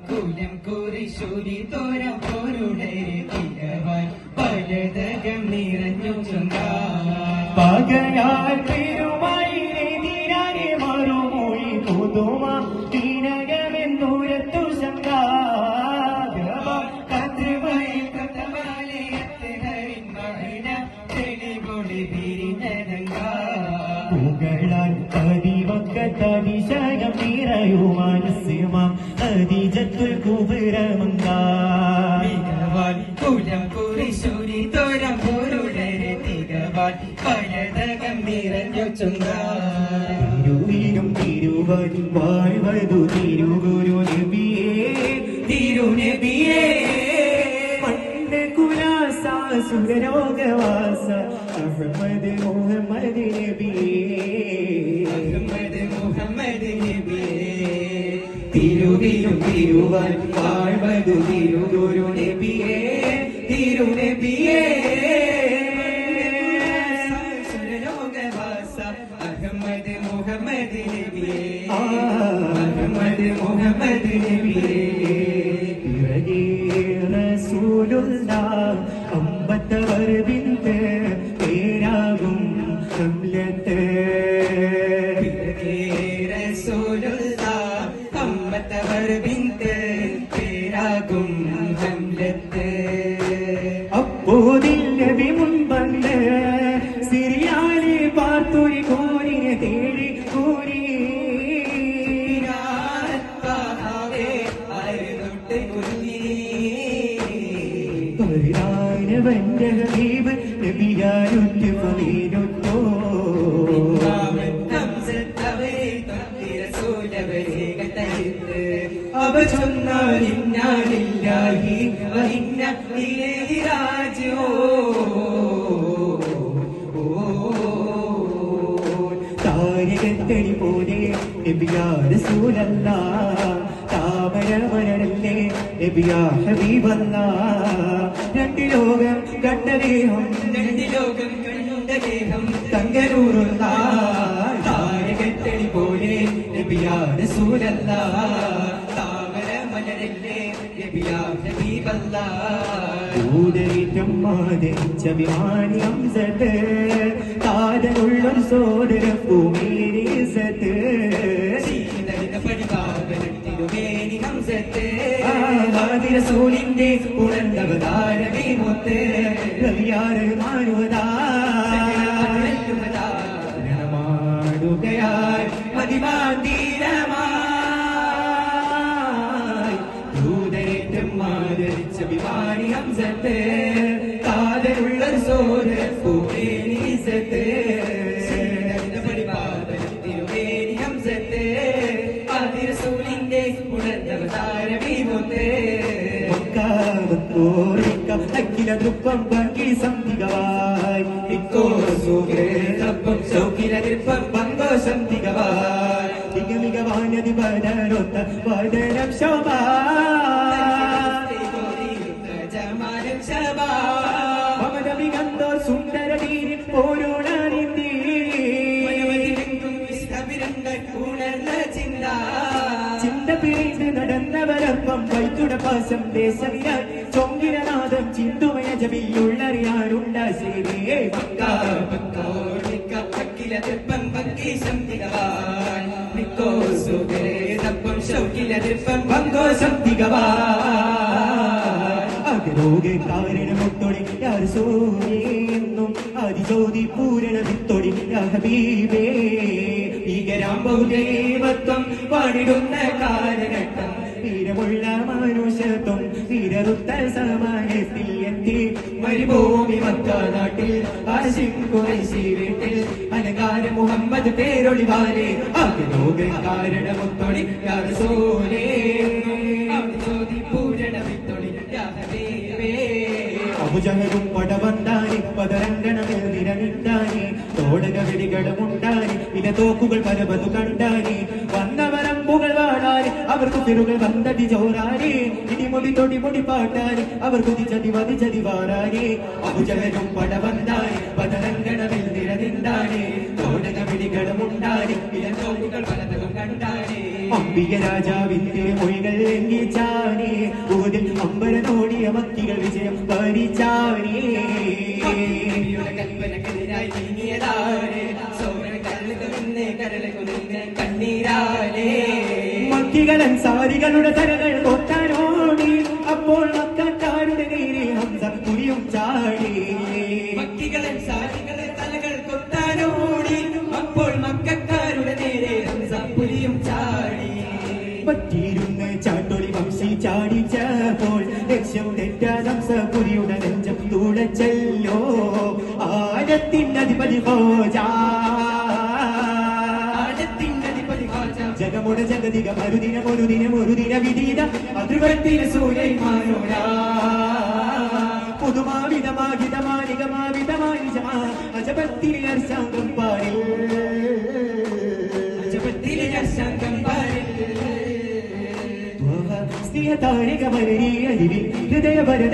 കുലം കുറിശൂരി തോരം പോരുടെ തികവാൻ പലതകം നിറഞ്ഞു പകയാൽ പെരുമായിരെ മറുമൊഴി പുതുമ തിനകമെന്നൂരത്തു പുകളാൽ അതിവക്കത്തതിശയം നിറയു മനസ്സുമാം അതിജത്തുൽ കുബിരമങ്കാൻ കുലം കുറിശൂരി തോരം പോരുടെ തികവാൻ പലതകം നിറഞ്ഞു തിരുവിലും തിരുവരും വാഴ്വതു തിരുഗുരു നബിയേ തിരുനബിയേ പണ്ട് കുലാസ സുഖരോഗവാസ അഹമ്മദ് മുഹമ്മദ് നബിയേ തിരുവിലും തിരുവൻ വാഴ്വതു തിരുഗുരു നബിയേ തിരുനബിയേ അഹമ്മദ് മുഹമ്മദ് നബിയേ അഹമ്മദ് മുഹമ്മദ് നബിയേ റസൂലുള്ളാഹ് അമ്പത്തവർ ബിന്ത് പേരാകും ഹംലത്ത് റസൂലുള്ളാഹ് അമ്പത്തവർ ബിന്ത് പേരാകും ഹംലത്ത് അപ്പോതിൽ നബി മുൻപണ്ട് സിറിയാലെ പാർത്തൊരു കോരിനെ തേടി കൂരി പരിതാനവന്റെ ഹബീബ് നബിയാരുറ്റ് പതിനൊട്ടോ അവ ചൊന്നാൽ ഇന്നാലില്ലാഹി വഇന്ന ഇലൈഹി റാജിഊൻ താരകത്തടി പോലെ നബിയാ റസൂലല്ലാഹ് താമര മലരല്ലേ നബിയാ ഹബീബല്ലാഹ് രണ്ട് ലോകം കണ്ട ദേഹം രണ്ട് ലോകം കണ്ട ദേഹം തങ്കനൂറുള്ള താരകത്തടി പോലെ നബിയാ റസൂലല്ലാഹ് താമര മലരല്ലേ നബിയാ ഹബീബല്ലാഹ് ൂടേറ്റം മാതരിച്ച വിമാനി ഹംസത്ത് താരനുള്ളൊരു സോദര ഭൂമിയിലെ സത്ത് തിരുമേനി ഹംസത്തെ റസൂലിന്റെ ഉണർന്നവതാരമേ മുത്ത് റവിയാറ് മാടുകയാൽ മതിമാന്തീരമായി ദൂതേറ്റം മാതരിച്ച വിമാനി ഹംസത്ത് താരനുള്ളൊരു സോദര ഭൂമിയിലെ സത്ത് തിരുമേനി ഹംസത്തെ റസൂലിന്റെ ഉണർന്നവതാരമേ മുത്ത് അഖില ദൃപ്പം ഭംഗി സന്ധികവായി ഇക്കോസുഖം സൗഖില ദൃപ്പം പങ്കോശം തികവായി മികവാനതി പടരൊത്ത പടരം ശോഭാ മമതമികന്തോ സുന്ദര തീരി പോരോണി ചിന്ത പിരിந்து നടന്നവരപ്പം വൈത്തുടപാസം ദേശവിരാൻ ചൊങ്കിരനാഥം ചിന്തുമയ ജപിയുള്ളറിയാറുണ്ട ശരിയേ അകരോഗ കാരണമൊത്തൊടി യാർ സൂര്യെന്നും അതിജ്യോതി പൂരണ വിത്തൊടി ഹബീബേ ഭീകരാം ബഹുദൈവത്വം പാടിടുന്ന കാലഘട്ടം വീരമുള്ള മനുഷ്യത്വം വീരറുത്ത സമാനത്തിൽ എത്തി മരുഭൂമി മക്ക നാട്ടിൽ ആശിം ഖുറൈശി വീട്ടിൽ അലങ്കാര മുഹമ്മദ് പേരൊളിവാലെ അകരോഗ കാരണമൊത്തൊടി യാ റസൂലേ ജ്യോതി പൂരണ വിത്തൊടി യാ ഹബീബേ അബുജഹലും പടവന്താനി പദരംഗണമിൽ നിരനിട്ടാനി തോടക വെടികളുമുണ്ടാനി ഇല തോക്കുകൾ പരവതു കണ്ടാനി വന്നവരമ്പുകൾ വാടാനി അവർ കുതിരുകൾ വന്നതി ചോറാനി ഇടിമുടി തൊടിമുടി പാട്ടാനി അവർ കുതിച്ചതി വതിച്ചതി വാറാനി അബുജഹലും പടവന്താനി പദരംഗണമിൽ നിരനിട്ടാനി തോടക വെടികളുമുണ്ടാനി ഇല തോക്കുകൾ പലതും കണ്ടാനി അംബിക രാജാവിന്റെ മൊഴികൾ ലംഘിച്ചാനേ ഊതിൽ അമ്പരനോടിയ മക്കികൾ വിജയം ഭരിച്ചാനേ കൽപ്പനക്കെതിരായി നീങ്ങിയതാരേ സോമൻ കരളുകുന്നേ കരളുകുന്നേ കണ്ണീരാലേ മക്കികൾ അൻസാരികളുടെ തലകൾ കൊത്താനോടി അപ്പോൾ മക്കാരുടെ നേരെ ഹംസ പുലിയും ചാടി മക്കികൾ അൻസാരികളുടെ തലകൾ കൊത്താനോടി അപ്പോൾ മക്കാരുടെ നേരെ ഹംസ പുലിയും ചാടി പറ്റിയിരുന്ന ചാട്ടൊളി വംശി ചാടിച്ചപ്പോൾ ലക്ഷ്യം തെറ്റാൻ ഹംസ പുലിയുടെ നെഞ്ചം തുളച്ചല്ലോ ആഴത്തിനധിപതി ഹോജാ ജഗമുട ജഗതിക മരുദിനം ഒരു ദിനം ഒരു ദിന വിധീത അതിർവത്തിന് സൂര്യമാനോരാ പുതുമാവിധമാകിതമാനികമാവിധമാനിജമാ അജപത്തിലെ അർശാംഗം പാടിൽ അജപത്തിലെ അർശാംഗം പാടിൽ സ്നേഹ താരക മലരി അരിവിൽ ഹൃദയ ഭരത